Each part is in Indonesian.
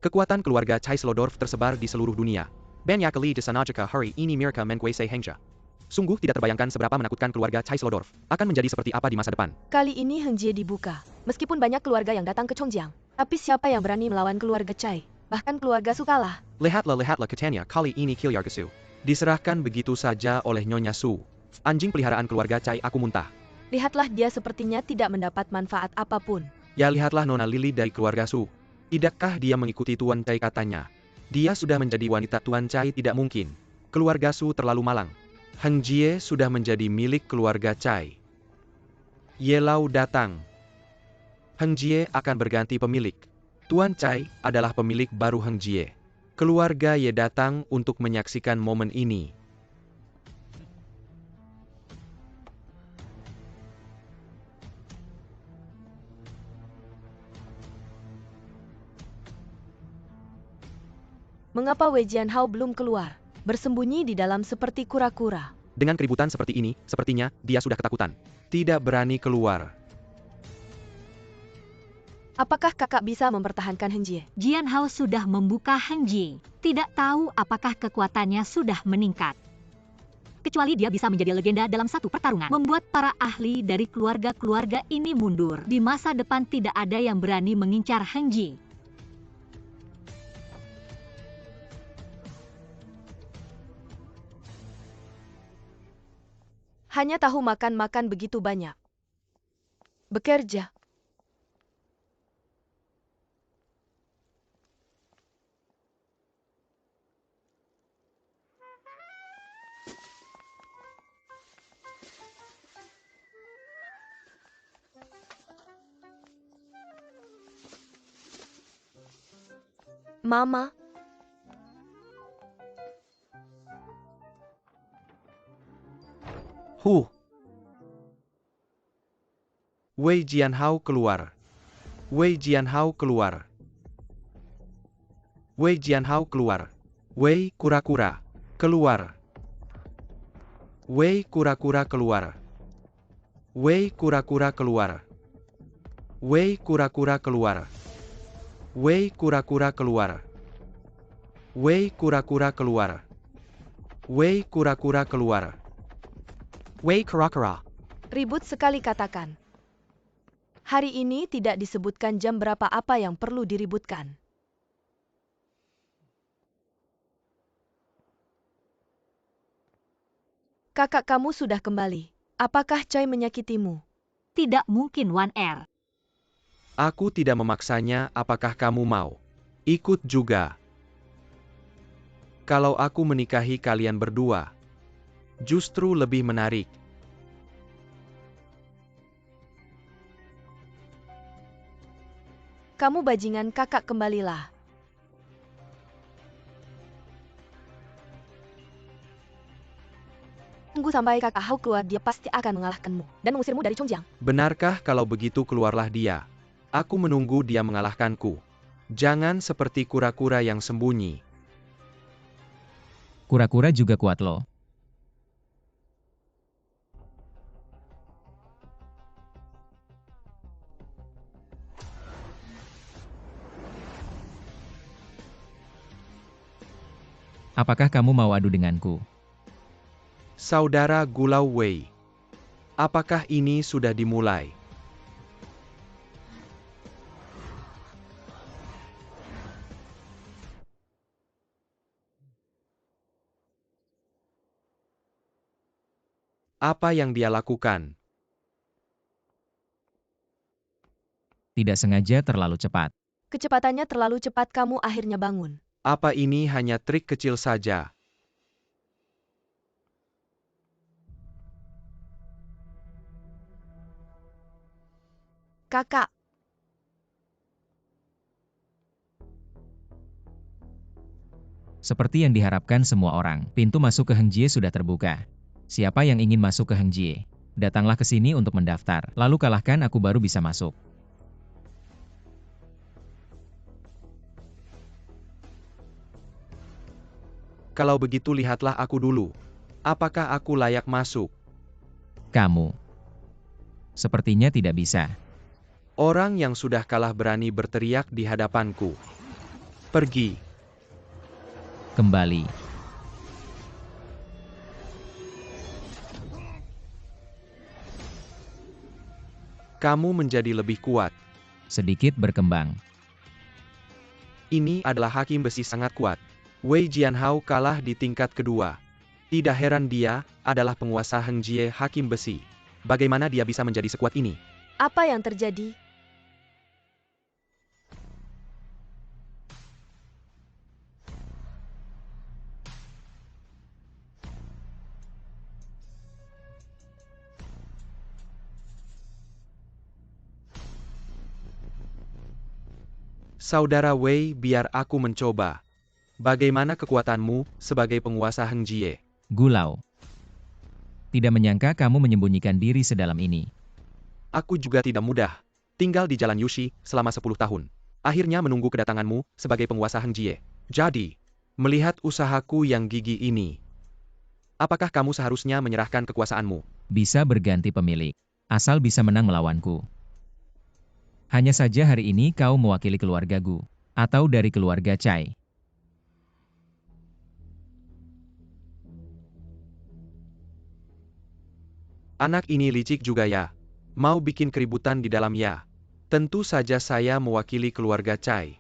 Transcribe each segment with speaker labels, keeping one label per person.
Speaker 1: Kekuatan keluarga Chai Slodorf tersebar di seluruh dunia. Banyak kali di sanajika hari ini mereka menguasai Hengzhe. Sungguh tidak terbayangkan seberapa menakutkan keluarga Chai Slodorf akan menjadi seperti apa di masa depan.
Speaker 2: Kali ini Hengzhe dibuka. Meskipun banyak keluarga yang datang ke Chongjiang, tapi siapa yang berani melawan keluarga Chai? Bahkan keluarga Su kalah.
Speaker 1: Lihatlah katanya kali ini Kilyarga Su diserahkan begitu saja oleh Nyonya Su. Anjing peliharaan keluarga Chai aku muntah.
Speaker 2: Lihatlah dia sepertinya tidak mendapat manfaat apapun.
Speaker 1: Ya lihatlah Nona Lily dari keluarga Su. Tidakkah dia mengikuti Tuan Chai katanya? Dia sudah menjadi wanita Tuan Chai tidak mungkin. Keluarga Su terlalu malang. Hengzhe sudah menjadi milik keluarga Chai. Yelau datang. Hengzhe akan berganti pemilik. Tuan Chai adalah pemilik baru Hengzhe. Keluarga Ye datang untuk menyaksikan momen ini.
Speaker 2: Mengapa Wei Jianhao belum keluar? Bersembunyi di dalam seperti kura-kura.
Speaker 1: Dengan keributan seperti ini, sepertinya dia sudah ketakutan. Tidak berani keluar.
Speaker 2: Apakah kakak bisa mempertahankan Hengzhe?
Speaker 3: Jianhao sudah membuka Hengzhe. Tidak tahu apakah kekuatannya sudah meningkat. Kecuali dia bisa menjadi legenda dalam satu pertarungan. Membuat para ahli dari keluarga-keluarga ini mundur. Di masa depan tidak ada yang berani mengincar Hengzhe.
Speaker 2: Hanya tahu makan-makan begitu banyak. Bekerja. Mama.
Speaker 1: Wei Jianhao keluar. Wei Jianhao keluar. Wei Jianhao keluar. Wei kura-kura keluar. Wei kura-kura keluar. Wei kura-kura keluar. Wei kura-kura keluar. Wei kura-kura keluar. Wei kura-kura keluar. Wei kura-kura keluar. Wei kura-kura.
Speaker 2: Ribut sekali katakan. Hari ini tidak disebutkan jam berapa apa yang perlu diributkan. Kakak kamu sudah kembali. Apakah Chai menyakitimu?
Speaker 3: Tidak mungkin, Wan Er.
Speaker 1: Aku tidak memaksanya, apakah kamu mau ikut juga? Kalau aku menikahi kalian berdua, justru lebih menarik.
Speaker 2: Kamu bajingan kakak kembalilah. Tunggu sampai kakak Hao keluar, dia pasti akan mengalahkanmu dan mengusirmu dari Chongjiang.
Speaker 1: Benarkah kalau begitu keluarlah dia? Aku menunggu dia mengalahkanku. Jangan seperti kura-kura yang sembunyi.
Speaker 4: Kura-kura juga kuat loh. Apakah kamu mau adu denganku?
Speaker 1: Saudara Gulau Wei, apakah ini sudah dimulai? Apa yang dia lakukan?
Speaker 4: Tidak sengaja terlalu cepat.
Speaker 2: Kecepatannya terlalu cepat, kamu akhirnya bangun.
Speaker 1: Apa ini hanya trik kecil saja?
Speaker 2: Kakak.
Speaker 4: Seperti yang diharapkan semua orang, pintu masuk ke Hengzhe sudah terbuka. Siapa yang ingin masuk ke Hengzhe? Datanglah ke sini untuk mendaftar, lalu kalahkan aku baru bisa masuk.
Speaker 1: Kalau begitu lihatlah aku dulu. Apakah aku layak masuk?
Speaker 4: Kamu. Sepertinya tidak bisa.
Speaker 1: Orang yang sudah kalah berani berteriak di hadapanku. Pergi.
Speaker 4: Kembali.
Speaker 1: Kamu menjadi lebih kuat.
Speaker 4: Sedikit berkembang.
Speaker 1: Ini adalah hakim besi sangat kuat. Wei Jianhao kalah di tingkat kedua. Tidak heran dia adalah penguasa Heng Jie hakim besi. Bagaimana dia bisa menjadi sekuat ini?
Speaker 2: Apa yang terjadi?
Speaker 1: Saudara Wei, biar aku mencoba. Bagaimana kekuatanmu sebagai penguasa Heng Jie?
Speaker 4: Gulau. Tidak menyangka kamu menyembunyikan diri sedalam ini.
Speaker 1: Aku juga tidak mudah. Tinggal di Jalan Yushi selama 10 tahun. Akhirnya menunggu kedatanganmu sebagai penguasa Heng Jie. Jadi, melihat usahaku yang gigih ini, apakah kamu seharusnya menyerahkan kekuasaanmu?
Speaker 4: Bisa berganti pemilik. Asal bisa menang melawanku. Hanya saja hari ini kau mewakili keluarga Gu. Atau dari keluarga Cai.
Speaker 1: Anak ini licik juga ya. Mau bikin keributan di dalam ya. Tentu saja saya mewakili keluarga Cai.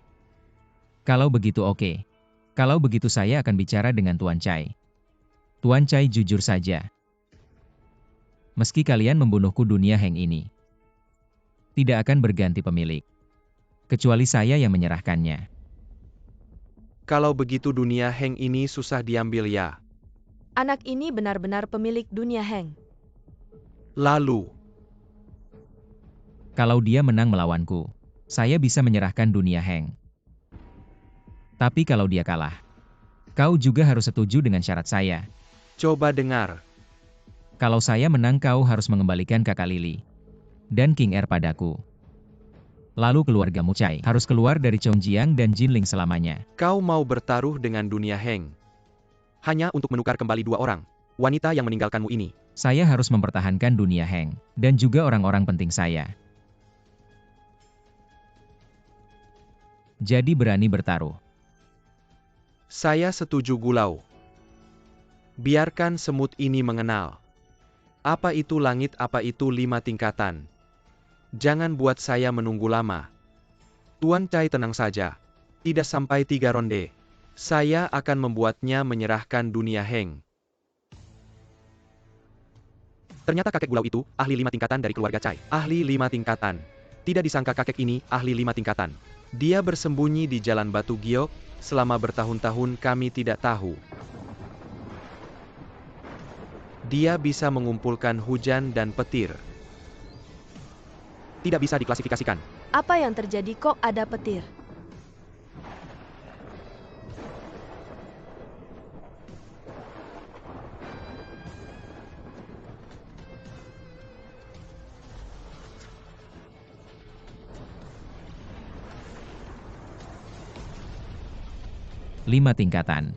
Speaker 4: Kalau begitu oke. Kalau begitu saya akan bicara dengan Tuan Cai. Tuan Cai jujur saja. Meski kalian membunuhku dunia Heng ini, tidak akan berganti pemilik. Kecuali saya yang menyerahkannya.
Speaker 1: Kalau begitu dunia Heng ini susah diambil ya.
Speaker 2: Anak ini benar-benar pemilik dunia Heng.
Speaker 1: Lalu,
Speaker 4: Kalau dia menang melawanku, saya bisa menyerahkan dunia Heng. Tapi kalau dia kalah, kau juga harus setuju dengan syarat saya.
Speaker 1: coba dengar.
Speaker 4: Kalau saya menang kau harus mengembalikan kakak Lili dan King Er padaku. Lalu keluargamu Cai harus keluar dari Chongjiang dan Jinling selamanya.
Speaker 1: Kau mau bertaruh dengan dunia Heng. Hanya untuk menukar kembali 2 orang. Wanita yang meninggalkanmu ini.
Speaker 4: Saya harus mempertahankan dunia Heng dan juga orang-orang penting saya. Jadi berani bertaruh.
Speaker 1: Saya setuju Gulau. Biarkan semut ini mengenal. Apa itu langit, apa itu 5 tingkatan. Jangan buat saya menunggu lama. Tuan Cai tenang saja. Tidak sampai 3 ronde. Saya akan membuatnya menyerahkan dunia Heng. Ternyata kakek Gulau itu ahli 5 tingkatan dari keluarga Cai. Ahli 5 tingkatan. Tidak disangka kakek ini ahli 5 tingkatan. Dia bersembunyi di jalan batu giok. Selama bertahun-tahun kami tidak tahu. Dia bisa mengumpulkan hujan dan petir. Tidak bisa diklasifikasikan.
Speaker 2: Apa yang terjadi kok ada petir?
Speaker 4: Lima tingkatan.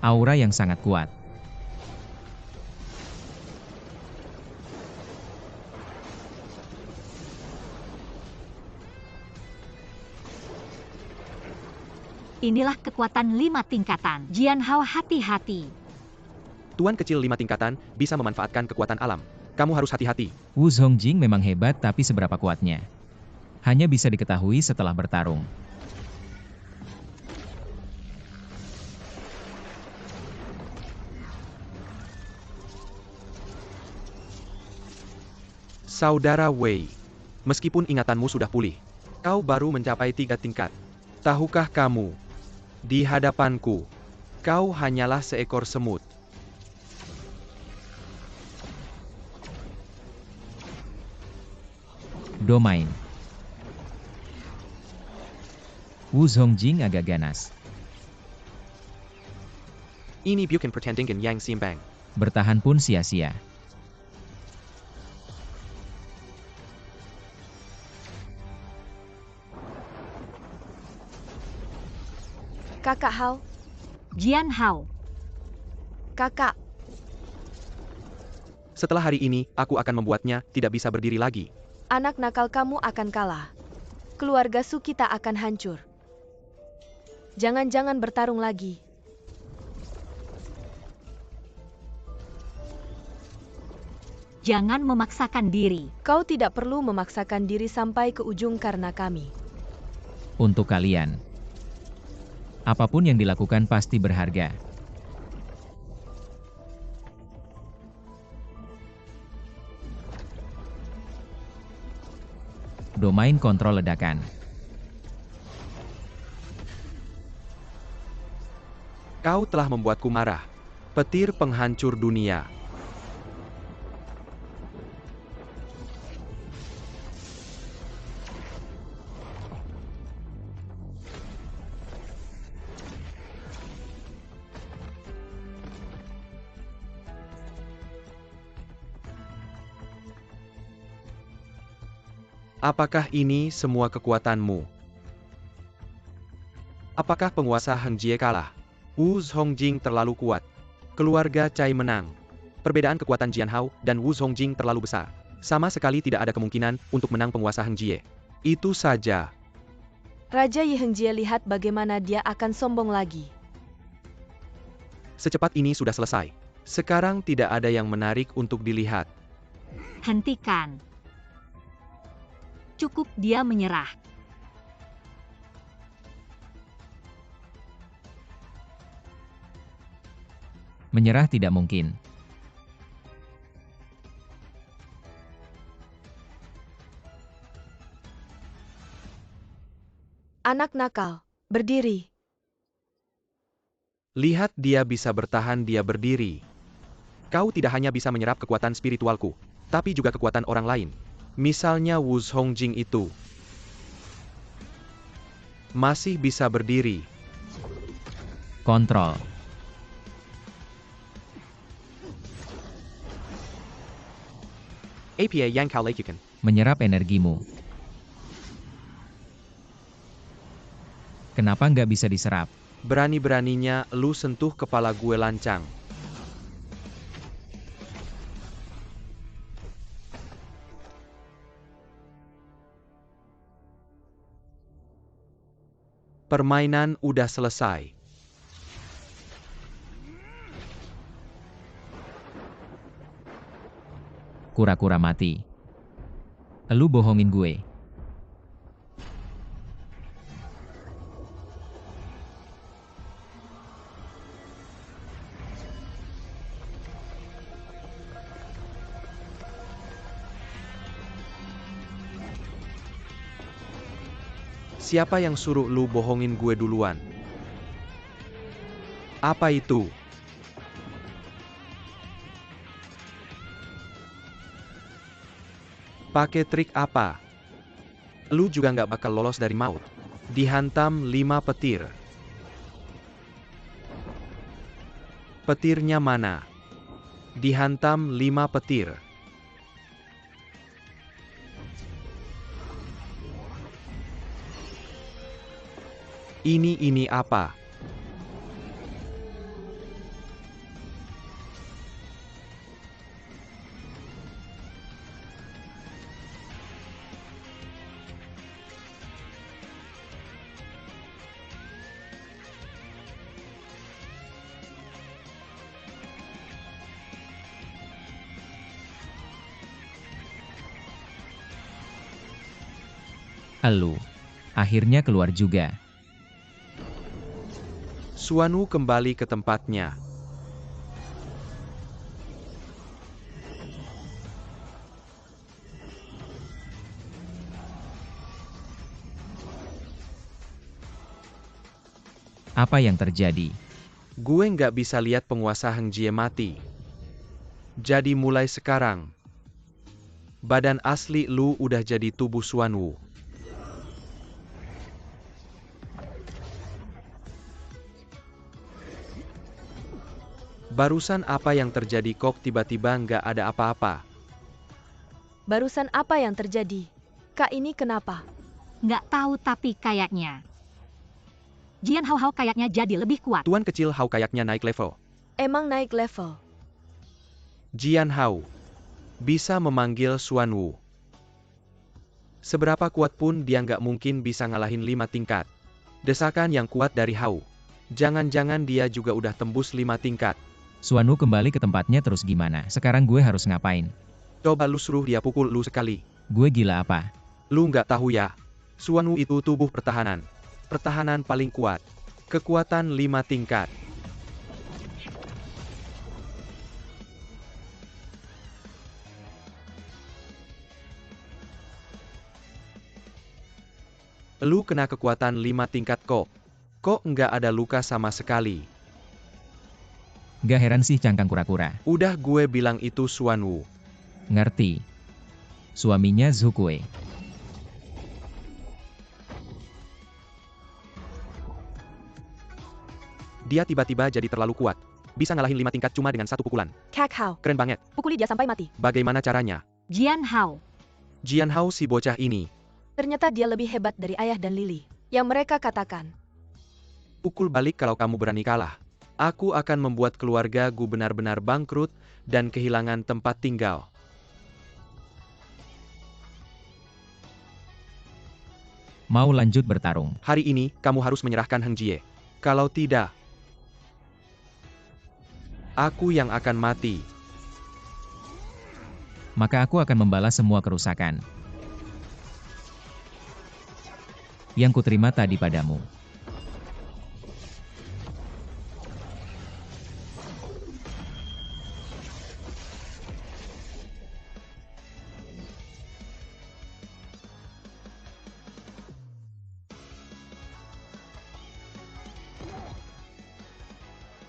Speaker 4: Aura yang sangat kuat.
Speaker 3: Inilah kekuatan 5 tingkatan. Jianhao hati-hati.
Speaker 1: Tuan kecil 5 tingkatan bisa memanfaatkan kekuatan alam. Kamu harus hati-hati.
Speaker 4: Wu Zongjing memang hebat tapi seberapa kuatnya? Hanya bisa diketahui setelah bertarung.
Speaker 1: Saudara Wei, meskipun ingatanmu sudah pulih, kau baru mencapai 3 tingkat. Tahukah kamu, di hadapanku, kau hanyalah seekor semut.
Speaker 4: Domain. Wu Zongjing agak ganas.
Speaker 1: Ini bukan pertandingan yang seimbang.
Speaker 4: Bertahan pun sia-sia.
Speaker 2: Kakak Hao,
Speaker 3: Jianhao.
Speaker 2: kakak,
Speaker 1: Setelah hari ini, aku akan membuatnya tidak bisa berdiri lagi.
Speaker 2: anak nakal kamu akan kalah. Keluarga Su kita akan hancur. Jangan-jangan bertarung lagi.
Speaker 3: Jangan memaksakan diri.
Speaker 2: Kau tidak perlu memaksakan diri sampai ke ujung karena kami.
Speaker 4: Untuk kalian, apapun yang dilakukan pasti berharga. Domain kontrol ledakan.
Speaker 1: Kau telah membuatku marah. Petir penghancur dunia. Apakah ini semua kekuatanmu? Apakah penguasa Heng Jie kalah? Wu Zongjing terlalu kuat. Keluarga Cai menang. Perbedaan kekuatan Jian Hao dan Wu Zongjing terlalu besar. Sama sekali tidak ada kemungkinan untuk menang penguasa Heng Jie. Itu saja.
Speaker 2: Raja Yi Heng Jie lihat bagaimana dia akan sombong lagi.
Speaker 1: Secepat ini sudah selesai. Sekarang tidak ada yang menarik untuk dilihat.
Speaker 3: Hentikan. Cukup dia menyerah.
Speaker 4: Menyerah tidak mungkin.
Speaker 2: Anak nakal, berdiri.
Speaker 1: Lihat dia bisa bertahan, dia berdiri. Kau tidak hanya bisa menyerap kekuatan spiritualku, tapi juga kekuatan orang lain. Misalnya Wu Zongjing itu. Masih bisa berdiri.
Speaker 4: Kontrol.
Speaker 1: APA yang kau lakukan.
Speaker 4: Menyerap energimu. Kenapa nggak bisa diserap?
Speaker 1: Berani-beraninya lu sentuh kepala gue lancang. Permainan udah selesai.
Speaker 4: Kura-kura mati. Lu bohongin gue.
Speaker 1: Siapa yang suruh lu bohongin gue duluan? Apa itu? Pakai trik apa? Lu juga nggak bakal lolos dari maut. Dihantam 5 petir. Petirnya mana? Dihantam 5 petir. Ini apa?
Speaker 4: Elu. Akhirnya keluar juga.
Speaker 1: Suanu kembali ke tempatnya.
Speaker 4: Apa yang terjadi?
Speaker 1: Gue nggak bisa lihat penguasa Heng Jie mati. Jadi mulai sekarang, badan asli lu udah jadi tubuh Suanwu. Barusan apa yang terjadi kok tiba-tiba nggak ada apa-apa?
Speaker 2: Barusan apa yang terjadi? Kak ini kenapa?
Speaker 3: Nggak tahu tapi kayaknya. Jian Hao kayaknya jadi lebih kuat.
Speaker 1: Tuan kecil Hao kayaknya naik level.
Speaker 2: Emang naik level.
Speaker 1: Jian Hao bisa memanggil Suanwu. Seberapa kuat pun dia nggak mungkin bisa ngalahin 5 tingkat. Desakan yang kuat dari Hao. Jangan-jangan dia juga udah tembus 5 tingkat.
Speaker 4: Suanu kembali ke tempatnya terus gimana? Sekarang gue harus ngapain?
Speaker 1: Coba lu suruh dia pukul lu sekali.
Speaker 4: Gue gila apa?
Speaker 1: Lu nggak tahu ya? Suanu itu tubuh pertahanan. Pertahanan paling kuat. Kekuatan 5 tingkat. Lu kena kekuatan 5 tingkat kok. Kok nggak ada luka sama sekali?
Speaker 4: Gak heran sih cangkang kura-kura.
Speaker 1: Udah gue bilang itu Suanu.
Speaker 4: Ngerti. Suaminya Zhukue.
Speaker 1: Dia tiba-tiba jadi terlalu kuat. Bisa ngalahin 5 tingkat cuma dengan 1 pukulan.
Speaker 2: Kak Hao,
Speaker 1: Keren banget.
Speaker 2: pukuli dia sampai mati.
Speaker 1: Bagaimana caranya?
Speaker 3: Jian Hao.
Speaker 1: Jian Hao si bocah ini.
Speaker 2: Ternyata dia lebih hebat dari ayah dan Lily. Yang mereka katakan.
Speaker 1: Pukul balik kalau kamu berani kalah. Aku akan membuat keluargaku benar-benar bangkrut dan kehilangan tempat tinggal.
Speaker 4: Mau lanjut bertarung.
Speaker 1: Hari ini, kamu harus menyerahkan Heng Jie. Kalau tidak, aku yang akan mati.
Speaker 4: Maka aku akan membalas semua kerusakan yang kuterima tadi padamu.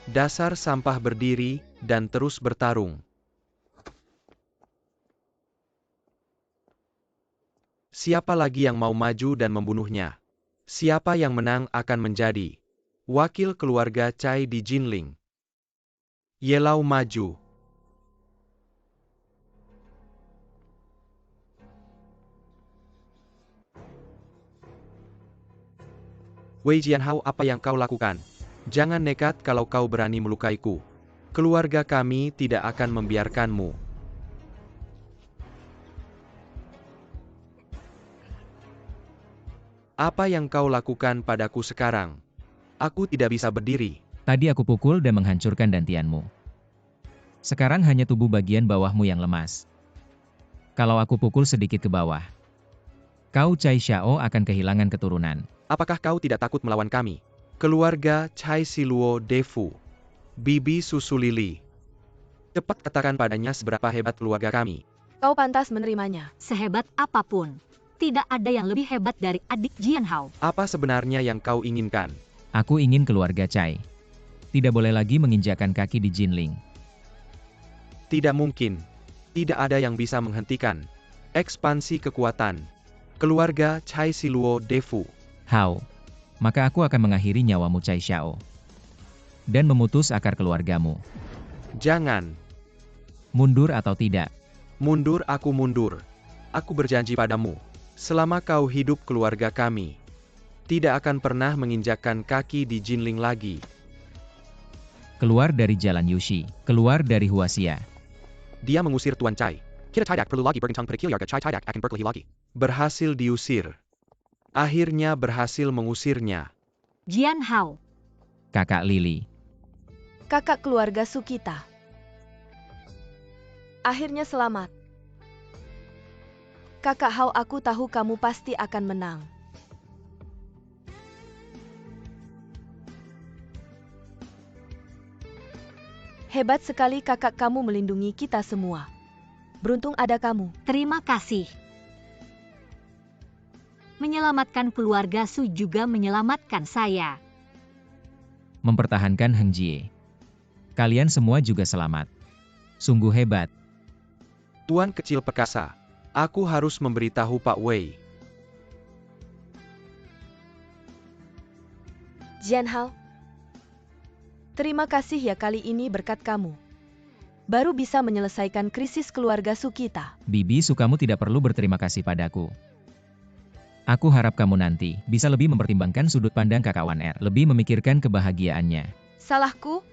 Speaker 1: Dasar sampah berdiri dan terus bertarung. Siapa lagi yang mau maju dan membunuhnya? Siapa yang menang akan menjadi wakil keluarga Cai di Jinling. Yelau maju. Wei Jianhao, apa yang kau lakukan? Jangan nekat kalau kau berani melukaiku. Keluarga kami tidak akan membiarkanmu. Apa yang kau lakukan padaku sekarang? Aku tidak bisa berdiri.
Speaker 4: Tadi aku pukul dan menghancurkan dantianmu. Sekarang hanya tubuh bagian bawahmu yang lemas. Kalau aku pukul sedikit ke bawah, kau Cai Xiao akan kehilangan keturunan.
Speaker 1: Apakah kau tidak takut melawan kami? Keluarga Cai Siluo Defu. Bibi Susu Lili. Cepat katakan padanya seberapa hebat keluarga kami.
Speaker 2: Kau pantas menerimanya.
Speaker 3: Sehebat apapun, tidak ada yang lebih hebat dari adik Jian Hao.
Speaker 1: Apa sebenarnya yang kau inginkan?
Speaker 4: Aku ingin keluarga Cai tidak boleh lagi menginjakkan kaki di Jinling.
Speaker 1: Tidak mungkin. Tidak ada yang bisa menghentikan ekspansi kekuatan keluarga Cai Siluo Defu.
Speaker 4: Hao, maka aku akan mengakhiri nyawamu Cai Xiao dan memutus akar keluargamu.
Speaker 1: Jangan.
Speaker 4: Mundur atau tidak?
Speaker 1: Mundur, aku mundur. Aku berjanji padamu. Selama kau hidup, keluarga kami tidak akan pernah menginjakkan kaki di Jinling lagi.
Speaker 4: Keluar dari jalan Yushi, keluar dari Huaxia.
Speaker 1: Dia mengusir Tuan Cai. Kita tidak perlu lagi bergantang pada keluarga Cai, tidak akan berkelahi lagi. Berhasil diusir. Akhirnya berhasil mengusirnya.
Speaker 3: Jian Hao.
Speaker 4: Kakak Lily.
Speaker 2: Kakak keluarga Sukita. Akhirnya selamat. Kakak Hao, aku tahu kamu pasti akan menang. Hebat sekali kakak, kamu melindungi kita semua. Beruntung ada kamu.
Speaker 3: Terima kasih. Menyelamatkan keluarga Su juga menyelamatkan saya.
Speaker 4: Mempertahankan Heng Jie. Kalian semua juga selamat. Sungguh hebat.
Speaker 1: Tuan kecil perkasa. Aku harus memberitahu Pak Wei.
Speaker 2: Jian Hao. Terima kasih ya, kali ini berkat kamu. Baru bisa menyelesaikan krisis keluarga Su kita.
Speaker 4: Bibi Su, kamu tidak perlu berterima kasih padaku. Aku harap kamu nanti bisa lebih mempertimbangkan sudut pandang kakak Wan Er, lebih memikirkan kebahagiaannya.
Speaker 2: Salahku?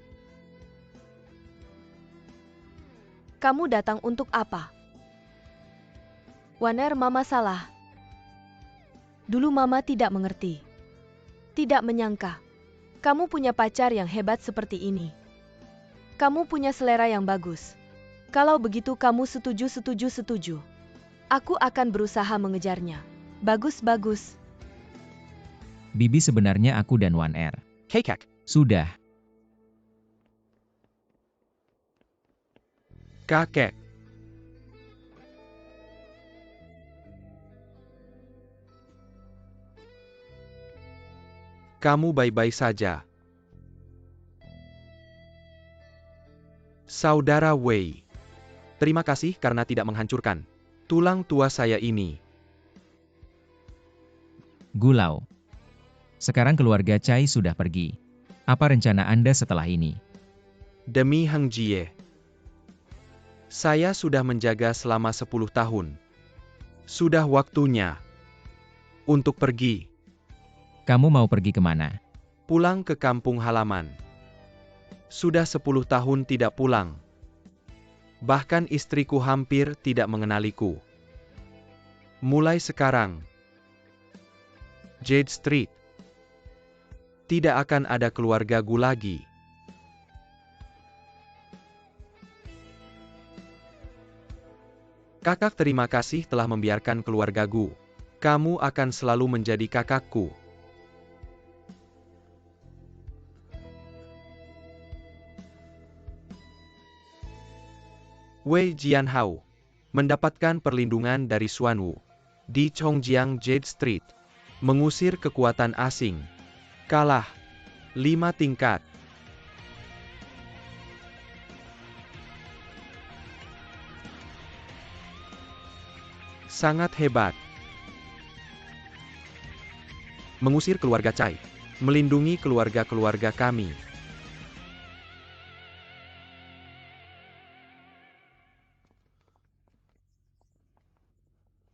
Speaker 2: Kamu datang untuk apa? Waner, Mama salah. Dulu Mama tidak mengerti. Tidak menyangka. Kamu punya pacar yang hebat seperti ini. Kamu punya selera yang bagus. Kalau begitu kamu setuju. Aku akan berusaha mengejarnya. Bagus.
Speaker 4: Bibi sebenarnya aku dan Wan Er.
Speaker 1: Kakek,
Speaker 4: Sudah.
Speaker 1: kakek. Kamu baik-baik saja. Saudara Wei. Terima kasih karena tidak menghancurkan tulang tua saya ini.
Speaker 4: Gulau. Sekarang keluarga Chai sudah pergi. Apa rencana Anda setelah ini?
Speaker 1: Demi Heng Jie. Saya sudah menjaga selama 10 tahun. Sudah waktunya untuk pergi.
Speaker 4: Kamu mau pergi kemana?
Speaker 1: Pulang ke kampung halaman. Sudah 10 tahun tidak pulang. Bahkan istriku hampir tidak mengenaliku. Mulai sekarang, Jade Street tidak akan ada keluarga Gu lagi. Kakak, terima kasih telah membiarkan keluarga Gu. Kamu akan selalu menjadi kakakku. Wei Jianhao mendapatkan perlindungan dari Xuanwu di Chongjiang Jade Street, mengusir kekuatan asing. Kalah 5 tingkat. Sangat hebat. Mengusir keluarga Chai, melindungi keluarga-keluarga kami.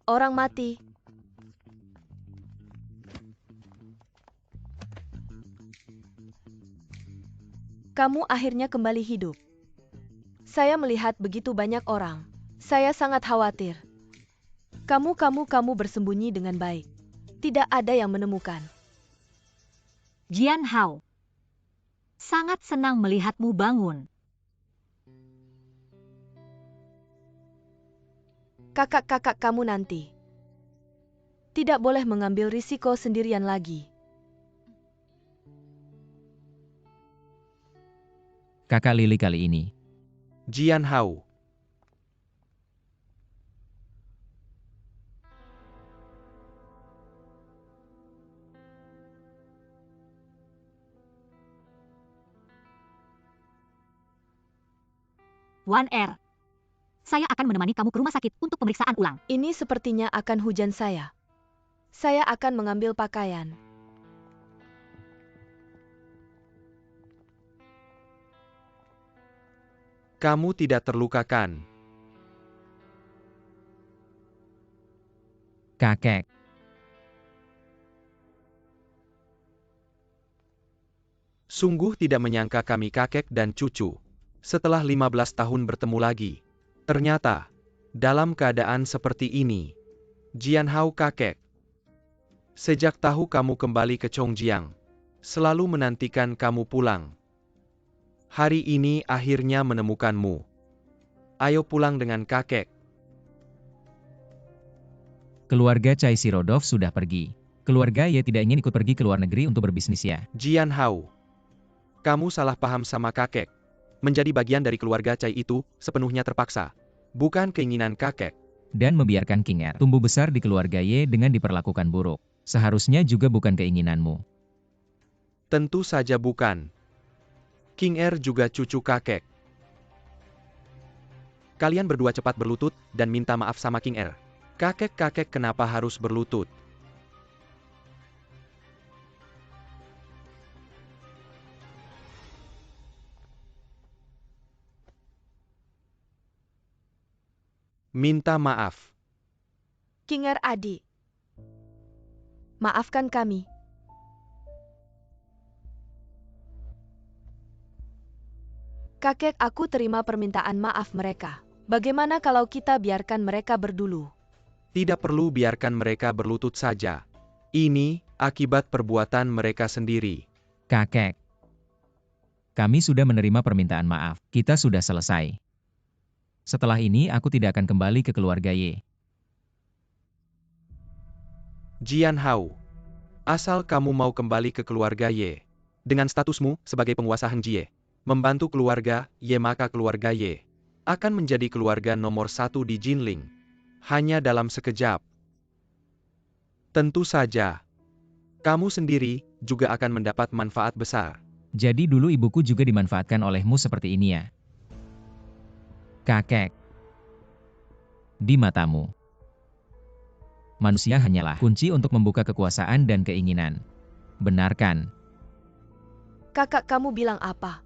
Speaker 2: Orang mati. Kamu akhirnya kembali hidup. Saya melihat begitu banyak orang. Saya sangat khawatir. Kamu bersembunyi dengan baik. Tidak ada yang menemukan.
Speaker 3: Jian Hao. Sangat senang melihatmu bangun.
Speaker 2: Kakak-kakak kamu nanti tidak boleh mengambil risiko sendirian lagi.
Speaker 4: Kakak Lili kali ini.
Speaker 1: Jianhao.
Speaker 3: Wan Er. Saya akan menemani kamu ke rumah sakit untuk pemeriksaan ulang.
Speaker 2: Ini sepertinya akan hujan saya. Saya akan mengambil pakaian.
Speaker 1: Kamu tidak terlukakan.
Speaker 4: Kakek.
Speaker 1: Sungguh tidak menyangka kami kakek dan cucu. Setelah 15 tahun bertemu lagi. Ternyata, dalam keadaan seperti ini. Jianhao kakek. Sejak tahu kamu kembali ke Chongjiang, selalu menantikan kamu pulang. Hari ini akhirnya menemukanmu. Ayo pulang dengan kakek.
Speaker 4: Keluarga Chai Sirodov sudah pergi. Keluarga Ye tidak ingin ikut pergi ke luar negeri untuk berbisnis ya.
Speaker 1: Jianhao. Kamu salah paham sama kakek. Menjadi bagian dari keluarga Chai itu sepenuhnya terpaksa. Bukan keinginan kakek.
Speaker 4: Dan membiarkan King Er tumbuh besar di keluarga Ye dengan diperlakukan buruk. Seharusnya juga bukan keinginanmu.
Speaker 1: Tentu saja bukan. King Er juga cucu kakek. Kalian berdua cepat berlutut dan minta maaf sama King Er. Kakek-kakek kenapa harus berlutut? Minta maaf.
Speaker 2: King Er adik. Maafkan kami. Kakek, aku terima permintaan maaf mereka. Bagaimana kalau kita biarkan mereka berdulu?
Speaker 1: Tidak perlu biarkan mereka berlutut saja. Ini akibat perbuatan mereka sendiri.
Speaker 4: Kakek. Kami sudah menerima permintaan maaf. Kita sudah selesai. Setelah ini aku tidak akan kembali ke keluarga Ye.
Speaker 1: Jian Hao, asal kamu mau kembali ke keluarga Ye, dengan statusmu sebagai penguasa Heng Jie, membantu keluarga Ye, maka keluarga Ye akan menjadi keluarga nomor 1 di Jinling. Hanya dalam sekejap. Tentu saja, kamu sendiri juga akan mendapat manfaat besar.
Speaker 4: Jadi dulu ibuku juga dimanfaatkan olehmu seperti ini ya? Kakek. Di matamu, manusia hanyalah kunci untuk membuka kekuasaan dan keinginan. Benar kan?
Speaker 2: Kakak kamu bilang apa?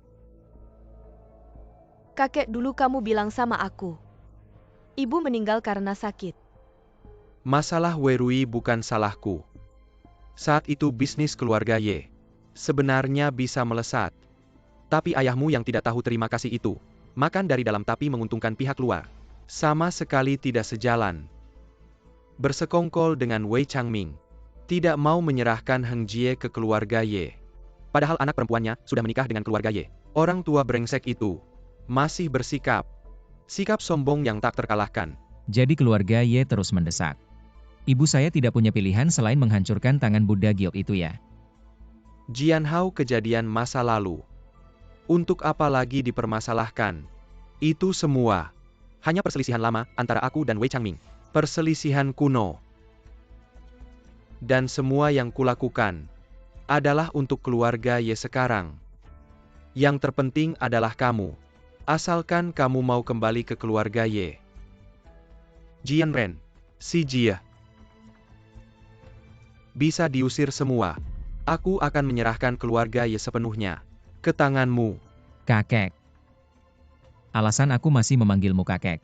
Speaker 2: Kakek dulu kamu bilang sama aku. Ibu meninggal karena sakit.
Speaker 1: Masalah Werui bukan salahku. Saat itu bisnis keluarga Ye sebenarnya bisa melesat. Tapi ayahmu yang tidak tahu terima kasih itu, makan dari dalam tapi menguntungkan pihak luar, sama sekali tidak sejalan. Bersekongkol dengan Wei Changming, tidak mau menyerahkan Heng Jie ke keluarga Ye. Padahal anak perempuannya sudah menikah dengan keluarga Ye. Orang tua brengsek itu masih bersikap sombong yang tak terkalahkan.
Speaker 4: Jadi keluarga Ye terus mendesak. Ibu saya tidak punya pilihan selain menghancurkan tangan Buddha Giok itu ya.
Speaker 1: Jian Hao, kejadian masa lalu. Untuk apa lagi dipermasalahkan? Itu semua hanya perselisihan lama antara aku dan Wei Changming. Perselisihan kuno. Dan semua yang kulakukan adalah untuk keluarga Ye sekarang. Yang terpenting adalah kamu. Asalkan kamu mau kembali ke keluarga Ye. Jian Ren, si Jie, bisa diusir semua. Aku akan menyerahkan keluarga Ye sepenuhnya ke tanganmu.
Speaker 4: Kakek. Alasan aku masih memanggilmu kakek,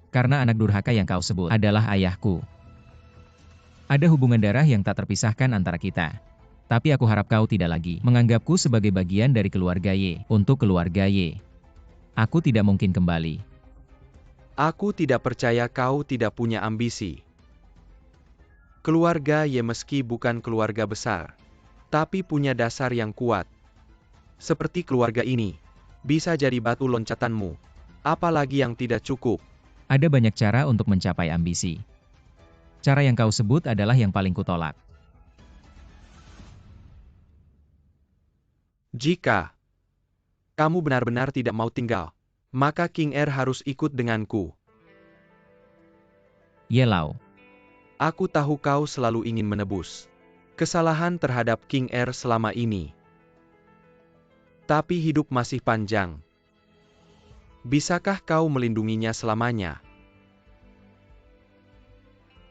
Speaker 4: karena anak durhaka yang kau sebut adalah ayahku. Ada hubungan darah yang tak terpisahkan antara kita. Tapi aku harap kau tidak lagi menganggapku sebagai bagian dari keluarga Ye. Untuk keluarga Ye, aku tidak mungkin kembali.
Speaker 1: Aku tidak percaya kau tidak punya ambisi. Keluarga Ye meski bukan keluarga besar, tapi punya dasar yang kuat. Seperti keluarga ini, bisa jadi batu loncatanmu. Apalagi yang tidak cukup.
Speaker 4: Ada banyak cara untuk mencapai ambisi. Cara yang kau sebut adalah yang paling kutolak.
Speaker 1: Jika kamu benar-benar tidak mau tinggal, maka King Er harus ikut denganku.
Speaker 4: Ye Lao.
Speaker 1: Aku tahu kau selalu ingin menebus kesalahan terhadap King Er selama ini. Tapi hidup masih panjang. Bisakah kau melindunginya selamanya?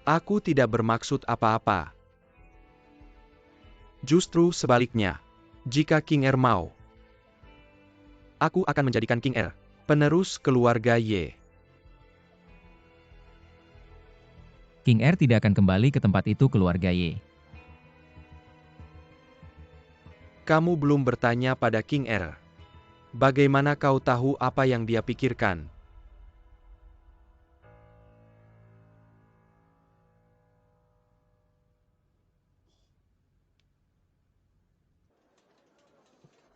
Speaker 1: Aku tidak bermaksud apa-apa. Justru sebaliknya, jika King Er mau, aku akan menjadikan King Er penerus keluarga Ye.
Speaker 4: King Er tidak akan kembali ke tempat itu, keluarga Ye.
Speaker 1: Kamu belum bertanya pada King Er. Bagaimana kau tahu apa yang dia pikirkan?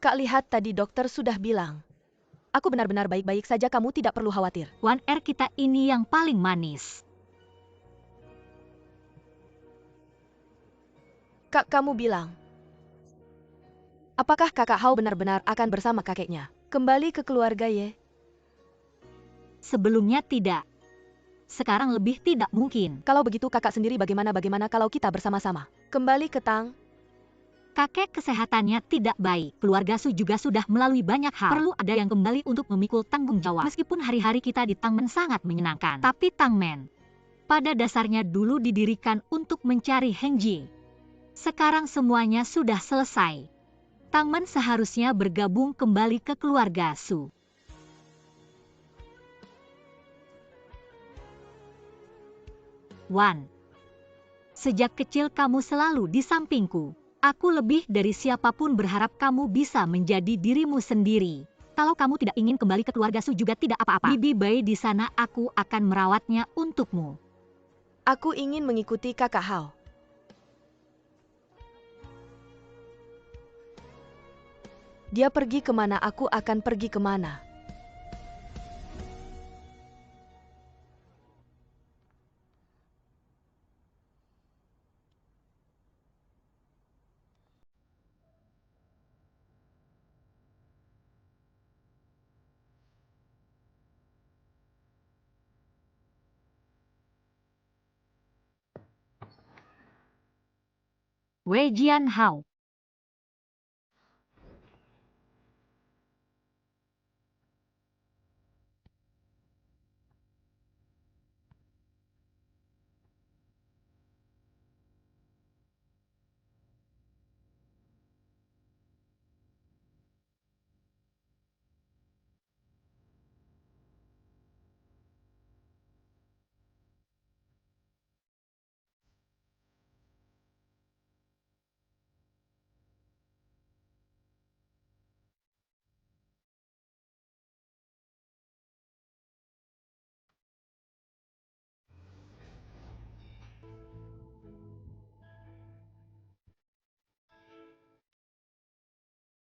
Speaker 2: Kak, lihat tadi dokter sudah bilang. Aku benar-benar baik-baik saja, kamu tidak perlu khawatir.
Speaker 3: Wan Er kita ini yang paling manis.
Speaker 2: Kak, kamu bilang. Apakah kakak Hao benar-benar akan bersama kakeknya? Kembali ke keluarga Ye?
Speaker 3: Sebelumnya tidak. Sekarang lebih tidak mungkin.
Speaker 2: Kalau begitu kakak sendiri bagaimana kalau kita bersama-sama? Kembali ke Tang.
Speaker 3: Kakek kesehatannya tidak baik. Keluarga Su juga sudah melalui banyak hal. Perlu ada yang kembali untuk memikul tanggung jawab. Meskipun hari-hari kita di Tangmen sangat menyenangkan. Tapi Tangmen pada dasarnya dulu didirikan untuk mencari Heng Jie. Sekarang semuanya sudah selesai. Tangmen seharusnya bergabung kembali ke keluarga Su. Wan, sejak kecil kamu selalu di sampingku. Aku lebih dari siapapun berharap kamu bisa menjadi dirimu sendiri. Kalau kamu tidak ingin kembali ke keluarga Su juga tidak apa-apa. Bibi Bai di sana, aku akan merawatnya untukmu.
Speaker 2: Aku ingin mengikuti kakak Hao. Dia pergi kemana, aku akan pergi kemana.
Speaker 3: Wei Jianhao.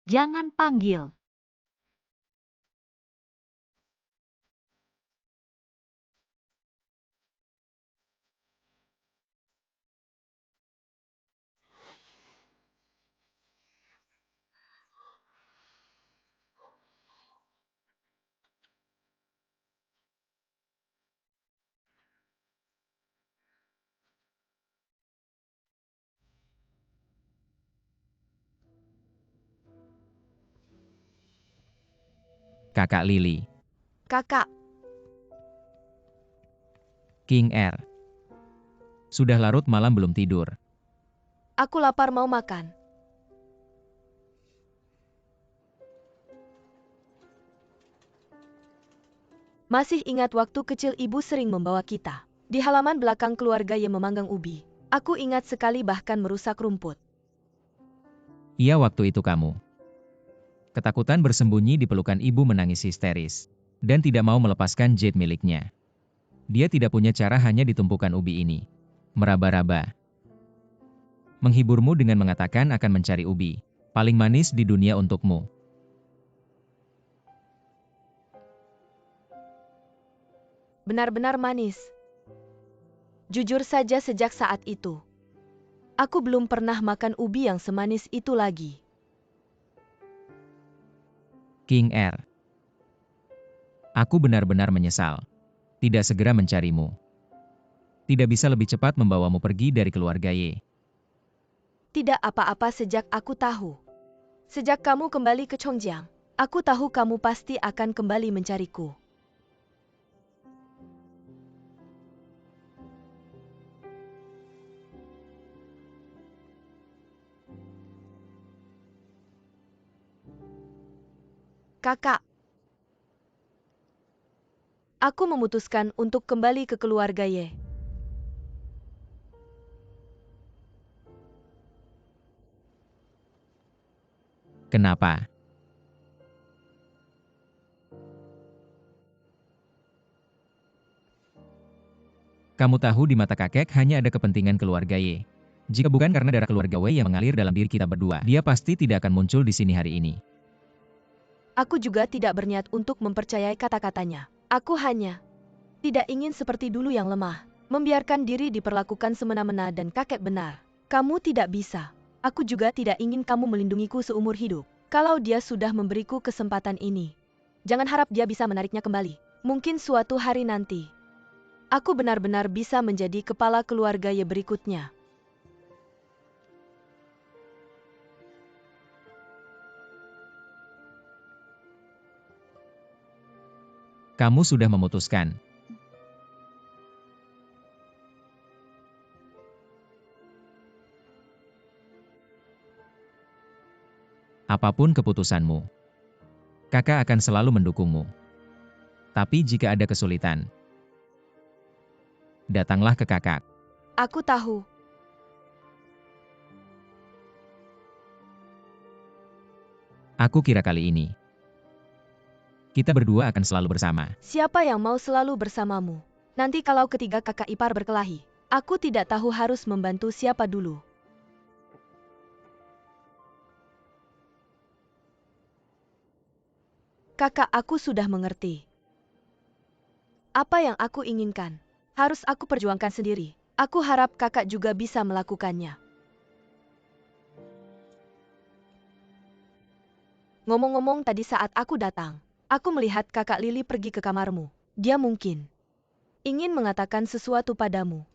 Speaker 3: Jangan panggil.
Speaker 4: Kakak Lily.
Speaker 2: Kakak,
Speaker 4: King R. Sudah larut malam belum tidur.
Speaker 2: aku lapar, mau makan. Masih ingat waktu kecil ibu sering membawa kita. Di halaman belakang keluarga yang memanggang ubi. Aku ingat sekali, bahkan merusak rumput.
Speaker 4: Iya, waktu itu kamu ketakutan bersembunyi di pelukan ibu, menangis histeris. Dan tidak mau melepaskan jade miliknya. Dia tidak punya cara, hanya ditumpukan ubi ini. Meraba-raba. Menghiburmu dengan mengatakan akan mencari ubi paling manis di dunia untukmu.
Speaker 2: Benar-benar manis. Jujur saja, sejak saat itu, aku belum pernah makan ubi yang semanis itu lagi.
Speaker 4: King R. Aku benar-benar menyesal. Tidak segera mencarimu. Tidak bisa lebih cepat membawamu pergi dari keluarga Ye.
Speaker 2: Tidak apa-apa, sejak aku tahu. Sejak kamu kembali ke Chongjiang, aku tahu kamu pasti akan kembali mencariku. Kakak, aku memutuskan untuk kembali ke keluarga Ye.
Speaker 4: Kenapa? Kamu tahu, di mata kakek hanya ada kepentingan keluarga Ye. Jika bukan karena darah keluarga Wei yang mengalir dalam diri kita berdua, dia pasti tidak akan muncul di sini hari ini.
Speaker 2: Aku juga tidak berniat untuk mempercayai kata-katanya. Aku hanya tidak ingin seperti dulu yang lemah, membiarkan diri diperlakukan semena-mena, dan kakek benar. Kamu tidak bisa. Aku juga tidak ingin kamu melindungiku seumur hidup. Kalau dia sudah memberiku kesempatan ini, jangan harap dia bisa menariknya kembali. Mungkin suatu hari nanti, aku benar-benar bisa menjadi kepala keluarga Ye berikutnya.
Speaker 4: Kamu sudah memutuskan. Apapun keputusanmu, kakak akan selalu mendukungmu. Tapi jika ada kesulitan, datanglah ke kakak.
Speaker 2: Aku tahu.
Speaker 4: Aku kira kali ini kita berdua akan selalu bersama.
Speaker 2: Siapa yang mau selalu bersamamu? Nanti kalau ketiga kakak ipar berkelahi, aku tidak tahu harus membantu siapa dulu. Kakak, aku sudah mengerti. Apa yang aku inginkan, harus aku perjuangkan sendiri. Aku harap kakak juga bisa melakukannya. Ngomong-ngomong, tadi saat aku datang, aku melihat kakak Lily pergi ke kamarmu. Dia mungkin ingin mengatakan sesuatu padamu.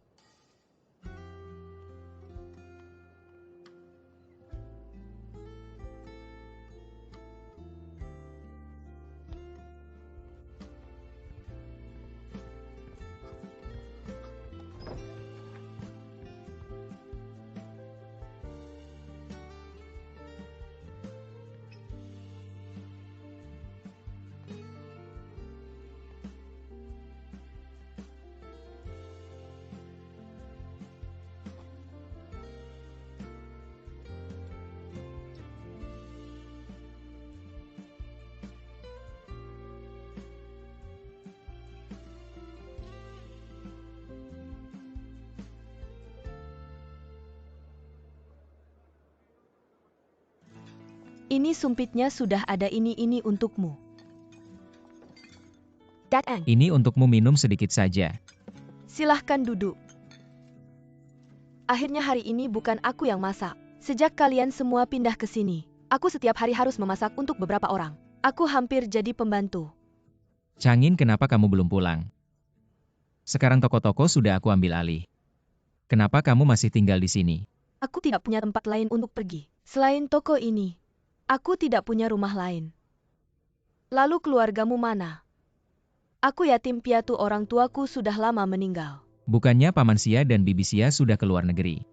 Speaker 2: Ini sumpitnya sudah ada, ini untukmu. Datang.
Speaker 4: Ini untukmu, minum sedikit saja.
Speaker 2: Silahkan duduk. Akhirnya hari ini bukan aku yang masak. Sejak kalian semua pindah ke sini, aku setiap hari harus memasak untuk beberapa orang. Aku hampir jadi pembantu.
Speaker 4: Changin, kenapa kamu belum pulang? Sekarang toko-toko sudah aku ambil alih. Kenapa kamu masih tinggal di sini?
Speaker 2: Aku tidak punya tempat lain untuk pergi. Selain toko ini, aku tidak punya rumah lain. Lalu keluargamu mana? Aku yatim piatu, orang tuaku sudah lama meninggal.
Speaker 4: Bukannya Paman Sia dan Bibi Sia sudah ke luar negeri?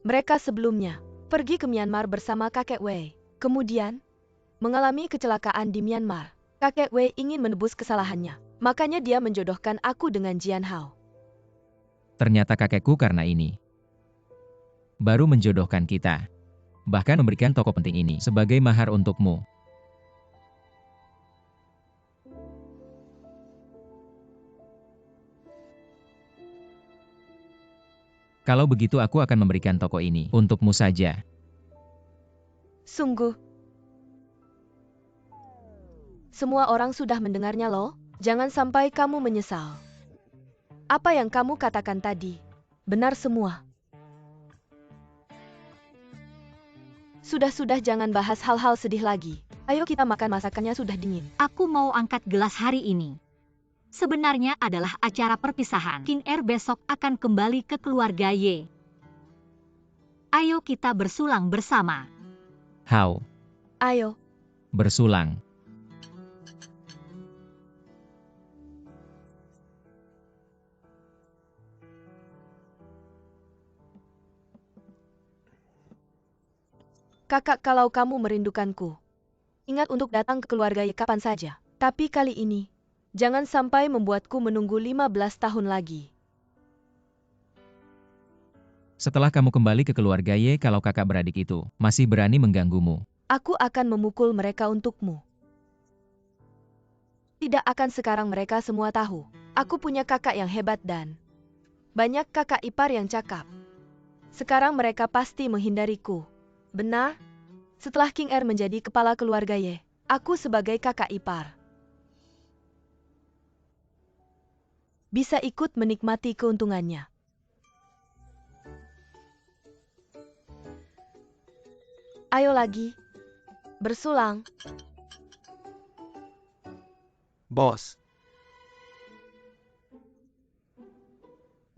Speaker 2: Mereka sebelumnya pergi ke Myanmar bersama kakek Wei. Kemudian, mengalami kecelakaan di Myanmar. Kakek Wei ingin menebus kesalahannya. Makanya dia menjodohkan aku dengan Jian Hao.
Speaker 4: Ternyata kakekku karena ini baru menjodohkan kita. Bahkan memberikan toko penting ini sebagai mahar untukmu. Kalau begitu aku akan memberikan toko ini untukmu saja.
Speaker 2: Sungguh. Semua orang sudah mendengarnya loh. Jangan sampai kamu menyesal. Apa yang kamu katakan tadi benar semua. Sudah, jangan bahas hal-hal sedih lagi. Ayo kita makan, masakannya sudah dingin.
Speaker 3: Aku mau angkat gelas hari ini. Sebenarnya adalah acara perpisahan. King Er besok akan kembali ke keluarga Ye. Ayo kita bersulang bersama.
Speaker 4: Hao,
Speaker 2: Ayo.
Speaker 4: bersulang.
Speaker 2: Kakak, kalau kamu merindukanku, ingat untuk datang ke keluarga Ye kapan saja. Tapi kali ini, jangan sampai membuatku menunggu 15 tahun lagi.
Speaker 4: Setelah kamu kembali ke keluarga Ye, kalau kakak beradik itu masih berani mengganggumu,
Speaker 2: Aku akan memukul mereka untukmu. Tidak akan sekarang mereka semua tahu. Aku punya kakak yang hebat dan banyak kakak ipar yang cakap. Sekarang mereka pasti menghindariku. Benar? Setelah King Er menjadi kepala keluarga Ye, aku sebagai kakak ipar bisa ikut menikmati keuntungannya. Ayo lagi. Bersulang.
Speaker 1: Bos,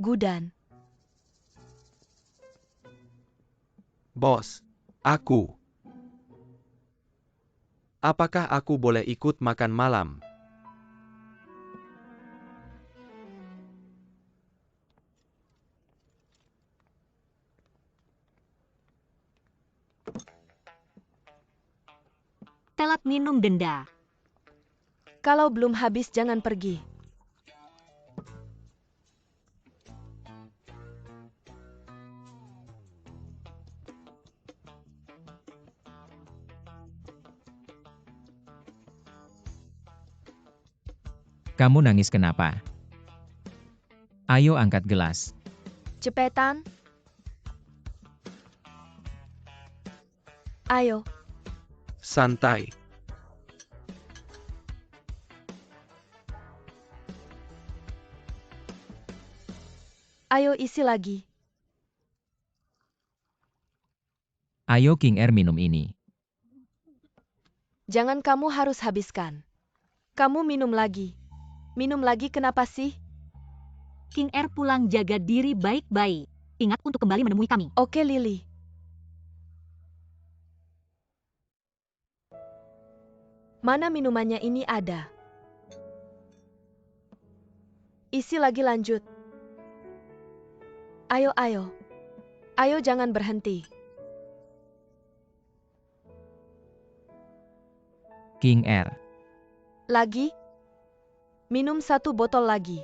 Speaker 2: Gudan.
Speaker 1: bos, aku. Apakah aku boleh ikut makan malam?
Speaker 3: Telat minum denda.
Speaker 2: Kalau belum habis jangan pergi.
Speaker 4: kamu nangis kenapa? Ayo angkat gelas.
Speaker 2: Cepetan. Ayo.
Speaker 1: Santai.
Speaker 2: Ayo isi lagi.
Speaker 4: Ayo King Er minum ini.
Speaker 2: Jangan, kamu harus habiskan. Kamu minum lagi. Minum lagi, kenapa sih?
Speaker 3: King Er pulang, jaga diri baik-baik. Ingat untuk kembali menemui kami.
Speaker 2: Oke, Lily. Mana minumannya ini ada? Isi lagi, lanjut. Ayo, ayo. Ayo, jangan berhenti.
Speaker 4: King Er.
Speaker 2: Lagi? Minum 1 botol lagi.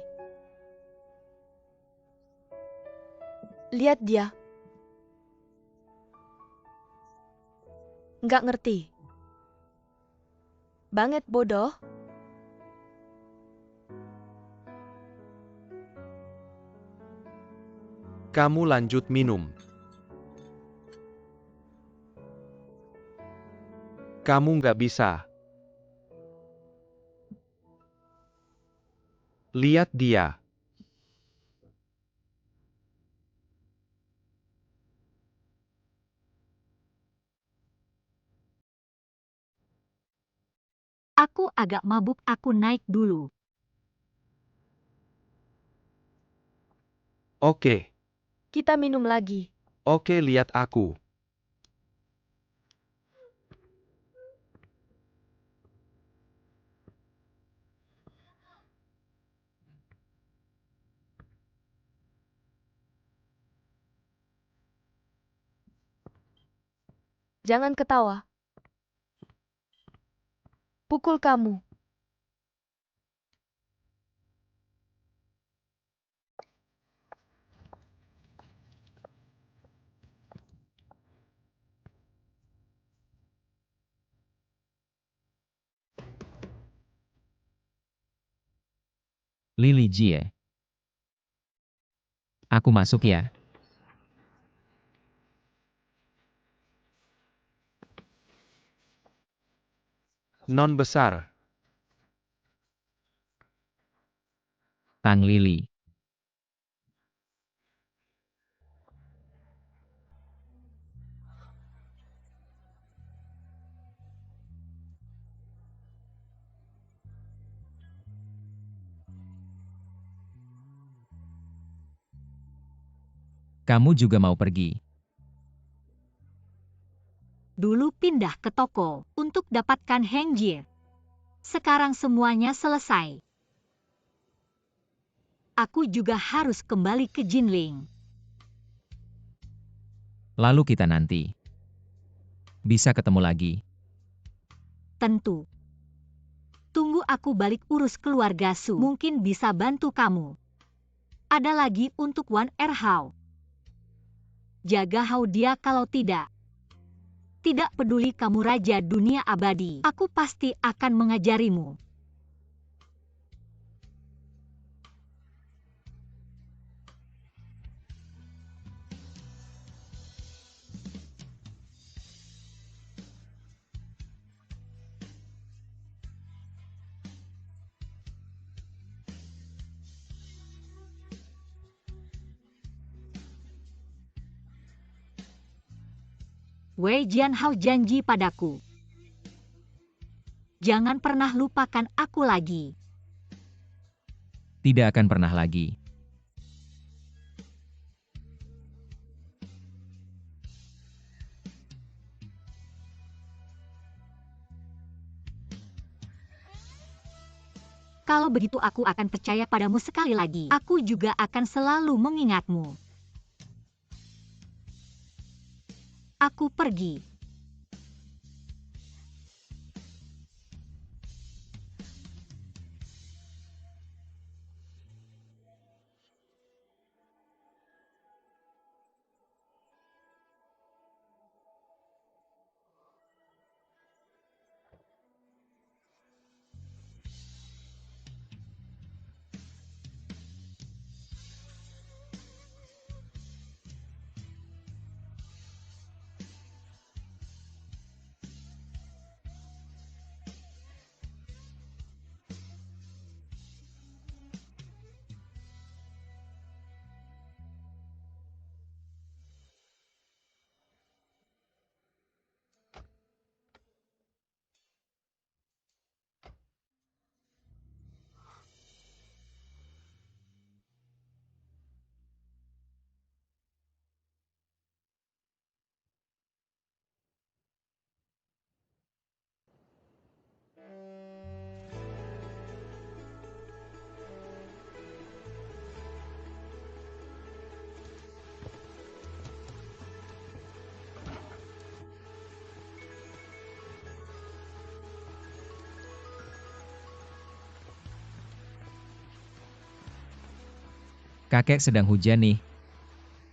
Speaker 2: Lihat dia. Nggak ngerti. Banget bodoh.
Speaker 1: Kamu lanjut minum. Kamu nggak bisa. Lihat dia.
Speaker 3: Aku agak mabuk, aku naik dulu.
Speaker 1: Oke.
Speaker 2: Kita minum lagi.
Speaker 1: Oke, lihat aku.
Speaker 2: Jangan ketawa. Pukul kamu.
Speaker 4: Lily Jie. Aku masuk ya.
Speaker 1: Non besar.
Speaker 4: Tang Lily. Kamu juga mau pergi?
Speaker 3: Dulu pindah ke toko untuk dapatkan Heng Jie. Sekarang semuanya selesai. Aku juga harus kembali ke Jinling.
Speaker 4: Lalu kita nanti bisa ketemu lagi.
Speaker 3: Tentu. Tunggu aku balik urus keluarga Su. Mungkin bisa bantu kamu. Ada lagi untuk Wan Erhao. Jaga Hao dia, kalau tidak. Tidak peduli kamu raja dunia abadi, aku pasti akan mengajarimu. Wei Jianhao janji padaku. Jangan pernah lupakan aku lagi.
Speaker 4: Tidak akan pernah lagi.
Speaker 3: Kalau begitu aku akan percaya padamu sekali lagi. Aku juga akan selalu mengingatmu. Aku pergi.
Speaker 4: Kakek sedang hujan nih.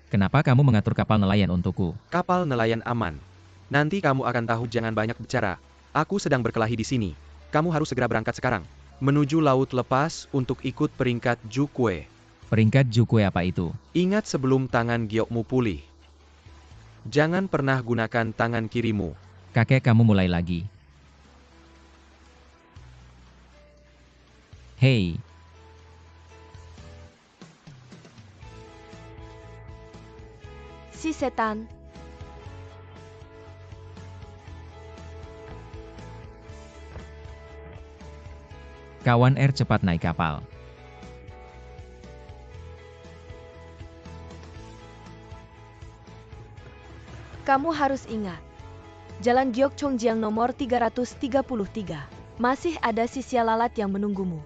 Speaker 4: Kenapa kamu mengatur kapal nelayan untukku?
Speaker 1: Kapal nelayan aman. Nanti kamu akan tahu, jangan banyak bicara. Aku sedang berkelahi di sini. Kamu harus segera berangkat sekarang. Menuju laut lepas untuk ikut peringkat Jukwe.
Speaker 4: Peringkat Jukwe apa itu?
Speaker 1: Ingat sebelum tangan giokmu pulih. Jangan pernah gunakan tangan kirimu.
Speaker 4: Kakek, kamu mulai lagi. Hei,
Speaker 2: Si setan.
Speaker 4: kawan R cepat naik kapal.
Speaker 2: Kamu harus ingat. Jalan Gyeokchongjiang nomor 333. Masih ada sisia lalat yang menunggumu.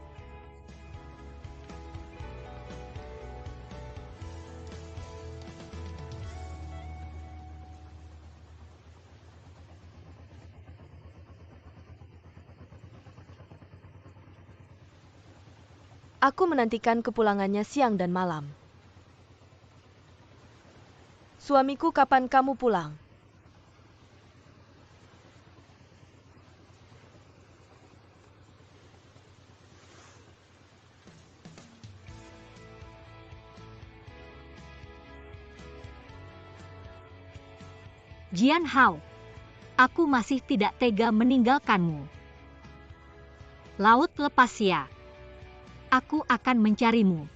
Speaker 2: Aku menantikan kepulangannya siang dan malam. Suamiku, kapan kamu pulang?
Speaker 3: Jian Hao, aku masih tidak tega meninggalkanmu. Laut lepas ya. Aku akan mencarimu.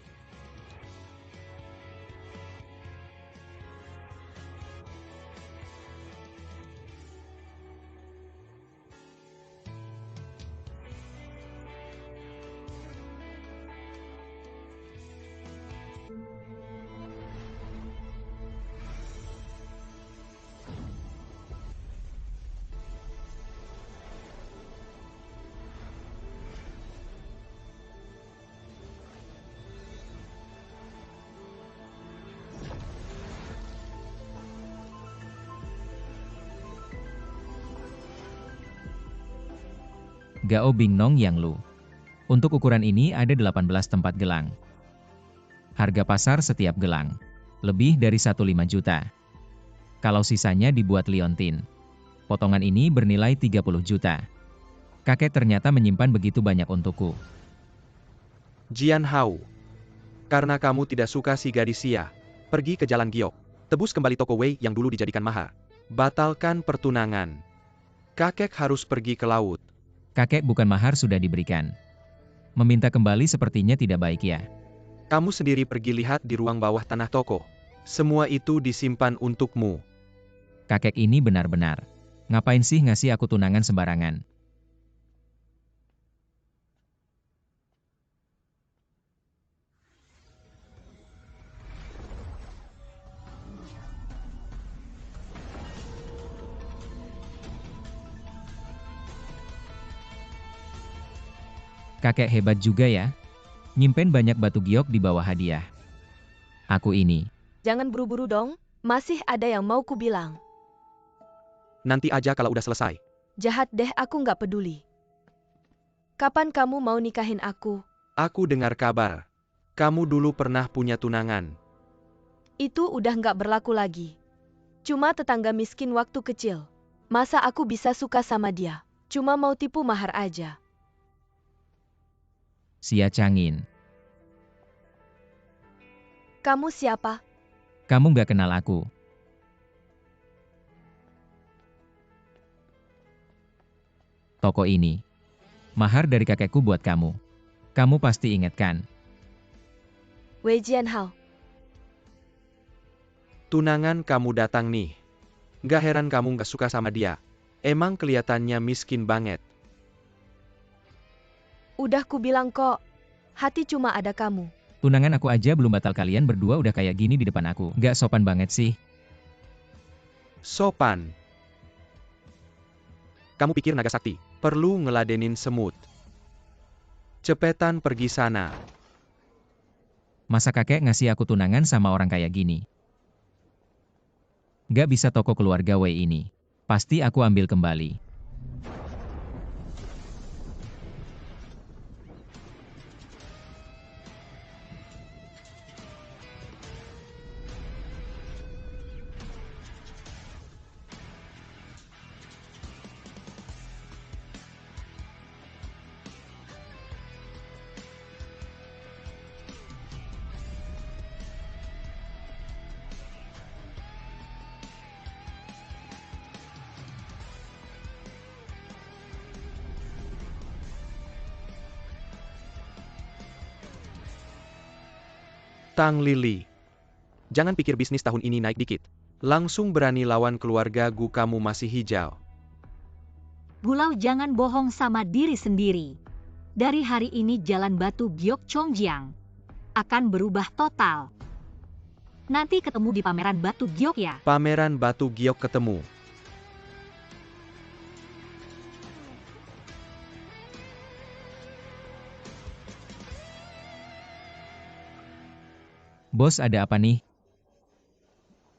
Speaker 4: Gao Bingnong Yang Lu. Untuk ukuran ini ada 18 tempat gelang. Harga pasar setiap gelang lebih dari 1,5 juta. Kalau sisanya dibuat liontin, potongan ini bernilai 30 juta. Kakek ternyata menyimpan begitu banyak untukku.
Speaker 1: Jian Hao. Karena kamu tidak suka si gadis Xia, pergi ke Jalan Giok. Tebus kembali toko Wei yang dulu dijadikan mahar. Batalkan pertunangan. Kakek harus pergi ke laut.
Speaker 4: Kakek, bukan mahar sudah diberikan. Meminta kembali sepertinya tidak baik ya.
Speaker 1: Kamu sendiri pergi lihat di ruang bawah tanah toko. Semua itu disimpan untukmu.
Speaker 4: Kakek ini benar-benar. Ngapain sih ngasih aku tunangan sembarangan? Kakek hebat juga ya. Nyimpen banyak batu giok di bawah hadiah. Aku ini.
Speaker 2: Jangan buru-buru dong, masih ada yang mau ku bilang.
Speaker 1: Nanti aja kalau udah selesai.
Speaker 2: Jahat deh, aku nggak peduli. Kapan kamu mau nikahin aku?
Speaker 1: Aku dengar kabar. Kamu dulu pernah punya tunangan.
Speaker 2: Itu udah nggak berlaku lagi. Cuma tetangga miskin waktu kecil. Masa aku bisa suka sama dia? Cuma mau tipu mahar aja.
Speaker 4: Xia Changin.
Speaker 2: Kamu siapa?
Speaker 4: Kamu nggak kenal aku. Toko ini. Mahar dari kakekku buat kamu. Kamu pasti ingat kan?
Speaker 2: Wei Jianhao.
Speaker 1: Tunangan kamu datang nih. Gak heran kamu gak suka sama dia. Emang kelihatannya miskin banget.
Speaker 2: Udah ku bilang kok. Hati cuma ada kamu.
Speaker 4: Tunangan aku aja belum batal, kalian berdua udah kayak gini di depan aku. Nggak sopan banget sih.
Speaker 1: Sopan. Kamu pikir naga sakti perlu ngeladenin semut? Cepetan pergi sana.
Speaker 4: Masa kakek ngasih aku tunangan sama orang kayak gini? Nggak bisa, toko keluarga Wei ini. Pasti aku ambil kembali.
Speaker 1: Tang Lili. Jangan pikir bisnis tahun ini naik dikit. Langsung berani lawan keluarga Gu, kamu masih hijau.
Speaker 3: Gulau jangan bohong sama diri sendiri. Dari hari ini jalan batu Giok Chongjiang akan berubah total. Nanti ketemu di pameran batu Giok ya.
Speaker 1: Pameran batu giok ketemu.
Speaker 4: Bos, ada apa nih?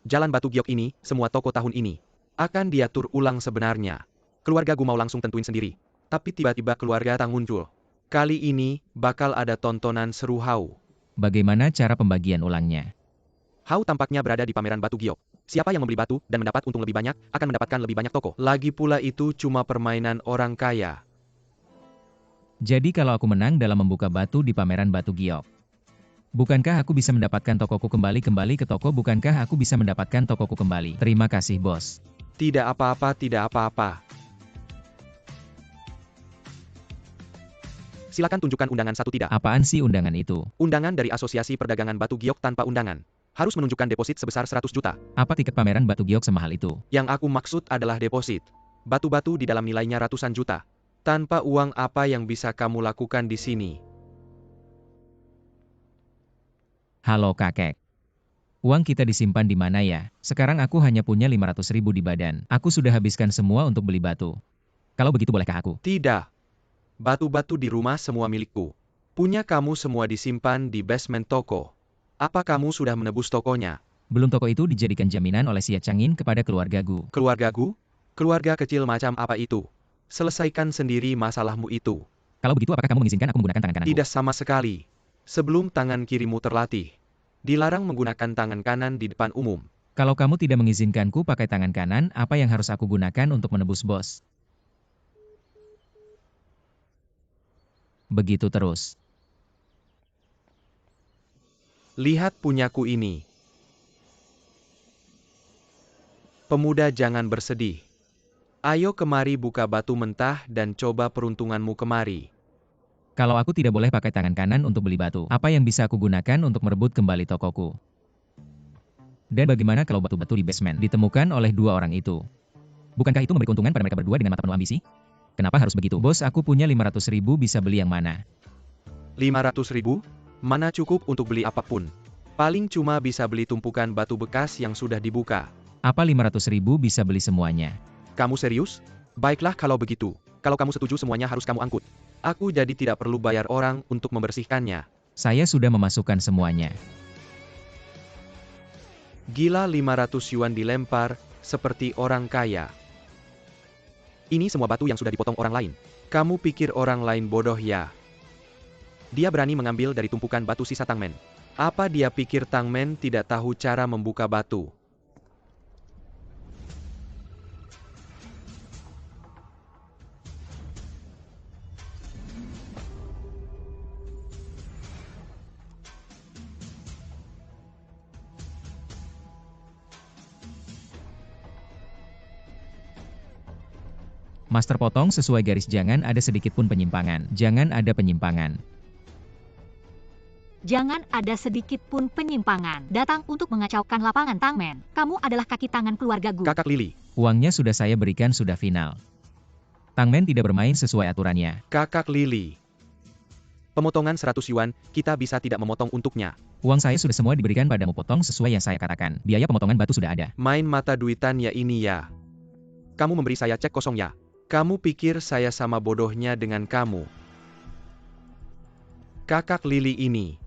Speaker 1: Jalan batu giok ini, semua toko tahun ini akan diatur ulang sebenarnya. Keluarga Gu mau langsung tentuin sendiri. Tapi tiba-tiba keluarga Tang muncul. Kali ini, bakal ada tontonan seru Hao.
Speaker 4: Bagaimana cara pembagian ulangnya?
Speaker 1: Hao tampaknya berada di pameran batu giok. Siapa yang membeli batu dan mendapat untung lebih banyak, akan mendapatkan lebih banyak toko. Lagi pula itu cuma permainan orang kaya.
Speaker 4: Jadi kalau aku menang dalam membuka batu di pameran batu giok, bukankah aku bisa mendapatkan tokoku kembali ke toko? Bukankah aku bisa mendapatkan tokoku kembali? Terima kasih, bos.
Speaker 1: Tidak apa-apa, tidak apa-apa. Silakan tunjukkan undangan satu tidak.
Speaker 4: Apaan sih undangan itu?
Speaker 1: Undangan dari Asosiasi Perdagangan Batu Giok tanpa undangan. Harus menunjukkan deposit sebesar 100 juta.
Speaker 4: Apa tiket pameran batu giok semahal itu?
Speaker 1: Yang aku maksud adalah deposit. Batu-batu di dalam nilainya ratusan juta. Tanpa uang apa yang bisa kamu lakukan di sini?
Speaker 4: Halo kakek. Uang kita disimpan di mana ya? Sekarang aku hanya punya 500.000 di badan. Aku sudah habiskan semua untuk beli batu. Kalau begitu bolehkah aku?
Speaker 1: Tidak. Batu-batu di rumah semua milikku. Punya kamu semua disimpan di basement toko. Apa kamu sudah menebus tokonya?
Speaker 4: Belum, toko itu dijadikan jaminan oleh Xia Changin kepada keluarga Gu.
Speaker 1: Keluarga Gu? Keluarga kecil macam apa itu? Selesaikan sendiri masalahmu itu.
Speaker 4: Kalau begitu apakah kamu mengizinkan aku menggunakan tangan kananku?
Speaker 1: Tidak sama sekali. Sebelum tangan kirimu terlatih. Dilarang menggunakan tangan kanan di depan umum.
Speaker 4: Kalau kamu tidak mengizinkanku pakai tangan kanan, apa yang harus aku gunakan untuk menebus, bos? Begitu terus.
Speaker 1: Lihat punyaku ini. Pemuda, jangan bersedih. Ayo kemari buka batu mentah dan coba peruntunganmu kemari.
Speaker 4: Kalau aku tidak boleh pakai tangan kanan untuk beli batu, apa yang bisa aku gunakan untuk merebut kembali tokoku? Dan bagaimana kalau batu-batu di basement ditemukan oleh dua orang itu? Bukankah itu memberi keuntungan pada mereka berdua dengan mata penuh ambisi? Kenapa harus begitu? Bos, aku punya 500.000, bisa beli yang mana?
Speaker 1: 500.000? Mana cukup untuk beli apapun. Paling cuma bisa beli tumpukan batu bekas yang sudah dibuka.
Speaker 4: Apa 500.000 bisa beli semuanya?
Speaker 1: Kamu serius? Baiklah kalau begitu. Kalau kamu setuju semuanya harus kamu angkut. Aku jadi tidak perlu bayar orang untuk membersihkannya.
Speaker 4: Saya sudah memasukkan semuanya.
Speaker 1: Gila, 500 yuan dilempar, seperti orang kaya. Ini semua batu yang sudah dipotong orang lain. Kamu pikir orang lain bodoh ya? Dia berani mengambil dari tumpukan batu sisa Tangmen. Apa dia pikir Tangmen tidak tahu cara membuka batu?
Speaker 4: Master potong sesuai garis, jangan ada sedikit pun penyimpangan. Jangan ada penyimpangan.
Speaker 3: Jangan ada sedikit pun penyimpangan. Datang untuk mengacaukan lapangan Tangmen. Kamu adalah kaki tangan keluarga Gu.
Speaker 1: Kakak Lili.
Speaker 4: Uangnya sudah saya berikan, sudah final. Tangmen tidak bermain sesuai aturannya.
Speaker 1: Kakak Lili. Pemotongan 100 yuan, kita bisa tidak memotong untuknya.
Speaker 4: Uang saya sudah semua diberikan padamu, potong sesuai yang saya katakan. Biaya pemotongan batu sudah ada.
Speaker 1: Main mata duitan ya ini ya. Kamu memberi saya cek kosong ya. Kamu pikir saya sama bodohnya dengan kamu? Kakak Lili ini.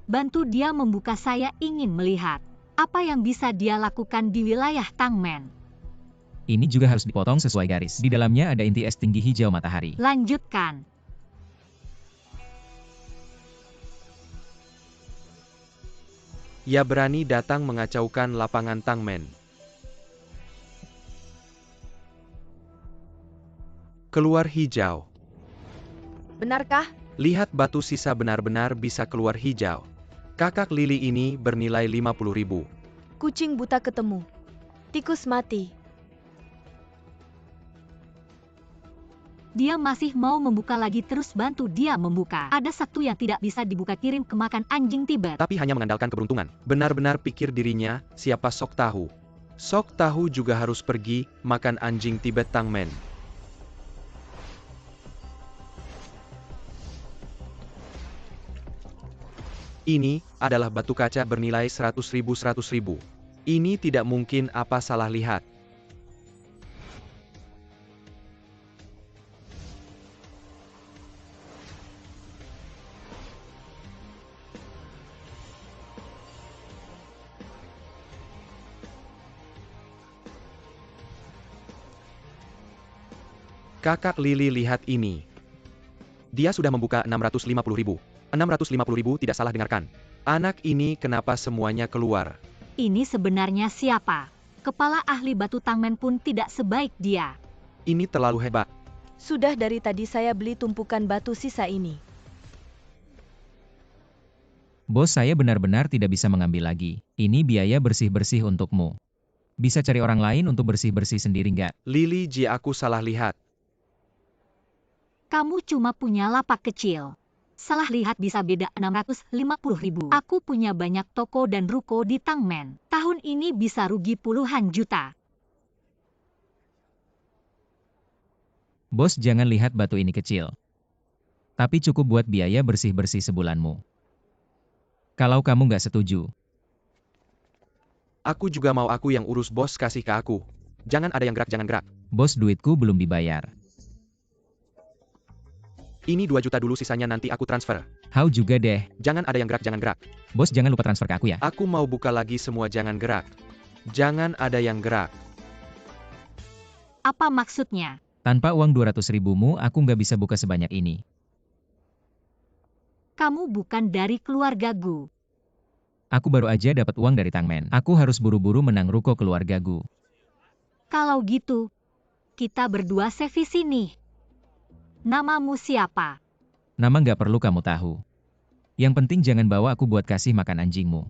Speaker 3: Bantu dia membuka, saya ingin melihat apa yang bisa dia lakukan di wilayah Tangmen.
Speaker 4: Ini juga harus dipotong sesuai garis. Di dalamnya ada inti es tinggi hijau matahari.
Speaker 3: Lanjutkan.
Speaker 1: Ya berani datang mengacaukan lapangan Tangmen. Keluar hijau.
Speaker 2: Benarkah?
Speaker 1: Lihat batu sisa benar-benar bisa keluar hijau. Kakak Lili ini bernilai 50.000.
Speaker 2: Kucing buta ketemu. Tikus mati.
Speaker 3: Dia masih mau membuka lagi, terus bantu dia membuka. Ada satu yang tidak bisa dibuka, kirim ke makan anjing Tibet.
Speaker 1: Tapi hanya mengandalkan keberuntungan. Benar-benar pikir dirinya, siapa Sok Tahu. Sok Tahu juga harus pergi, makan anjing Tibet Tangmen. Ini adalah batu kaca bernilai 100.000. Ini tidak mungkin, apa salah lihat. Kakak Lili, lihat ini. Dia sudah membuka 650.000. 650.000, tidak salah dengarkan. Anak ini kenapa semuanya keluar?
Speaker 3: Ini sebenarnya siapa? Kepala ahli batu Tangmen pun tidak sebaik dia.
Speaker 1: Ini terlalu hebat.
Speaker 2: Sudah dari tadi saya beli tumpukan batu sisa ini.
Speaker 4: Bos, saya benar-benar tidak bisa mengambil lagi. Ini biaya bersih-bersih untukmu. Bisa cari orang lain untuk bersih-bersih sendiri nggak?
Speaker 1: Lili Ji, aku salah lihat.
Speaker 3: Kamu cuma punya lapak kecil. Salah lihat bisa beda 650.000. Aku punya banyak toko dan ruko di Tangmen. Tahun ini bisa rugi puluhan juta.
Speaker 4: Bos, jangan lihat batu ini kecil. Tapi cukup buat biaya bersih-bersih sebulanmu. Kalau kamu nggak setuju.
Speaker 1: Aku juga mau, aku yang urus, bos, kasih ke aku. Jangan ada yang gerak, jangan gerak.
Speaker 4: Bos, duitku belum dibayar.
Speaker 1: Ini 2 juta dulu, sisanya nanti aku transfer.
Speaker 4: How juga deh.
Speaker 1: Jangan ada yang gerak, jangan gerak.
Speaker 4: Bos, jangan lupa transfer ke aku ya.
Speaker 1: Aku mau buka lagi semua, jangan gerak. Jangan ada yang gerak.
Speaker 3: Apa maksudnya?
Speaker 4: Tanpa uang 200.000-mu, aku nggak bisa buka sebanyak ini.
Speaker 3: Kamu bukan dari keluarga Gu.
Speaker 4: Aku baru aja dapat uang dari Tangmen. Aku harus buru-buru menang ruko keluarga Gu.
Speaker 3: Kalau gitu, kita berdua sevisi nih. Namamu siapa?
Speaker 4: Nama nggak perlu kamu tahu. Yang penting jangan bawa aku buat kasih makan anjingmu.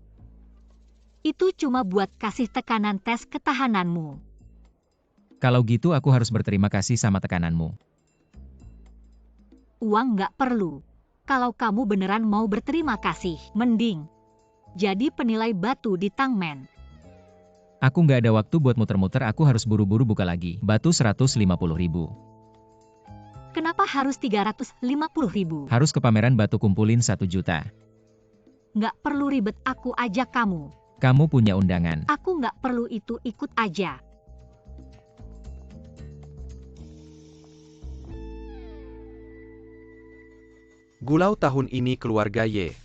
Speaker 3: Itu cuma buat kasih tekanan tes ketahananmu.
Speaker 4: Kalau gitu aku harus berterima kasih sama tekananmu.
Speaker 3: Uang nggak perlu. Kalau kamu beneran mau berterima kasih, mending jadi penilai batu di Tangmen.
Speaker 4: Aku nggak ada waktu buat muter-muter, aku harus buru-buru buka lagi. Batu 150.000.
Speaker 3: Kenapa harus 350.000?
Speaker 4: Harus ke pameran batu kumpulin 1 juta.
Speaker 3: Nggak perlu ribet, aku ajak kamu.
Speaker 4: Kamu punya undangan.
Speaker 3: Aku nggak perlu itu, ikut aja.
Speaker 1: Gulau tahun ini keluarga Y.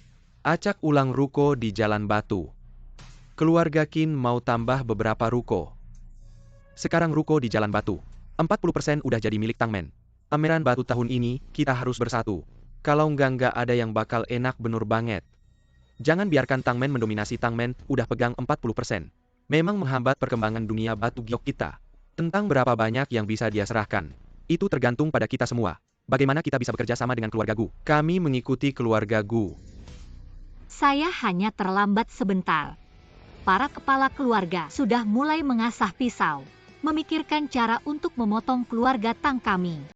Speaker 1: Acak ulang ruko di Jalan Batu. Keluarga Qin mau tambah beberapa ruko. Sekarang ruko di Jalan Batu. 40% udah jadi milik Tangmen. Pameran batu tahun ini, kita harus bersatu. Kalau nggak ada yang bakal enak, bener banget. Jangan biarkan Tangmen mendominasi. Tangmen udah pegang 40%. Memang menghambat perkembangan dunia batu giok kita. Tentang berapa banyak yang bisa dia serahkan, itu tergantung pada kita semua. Bagaimana kita bisa bekerja sama dengan keluarga Gu? Kami mengikuti keluarga Gu.
Speaker 3: Saya hanya terlambat sebentar. Para kepala keluarga sudah mulai mengasah pisau, memikirkan cara untuk memotong keluarga Tang kami.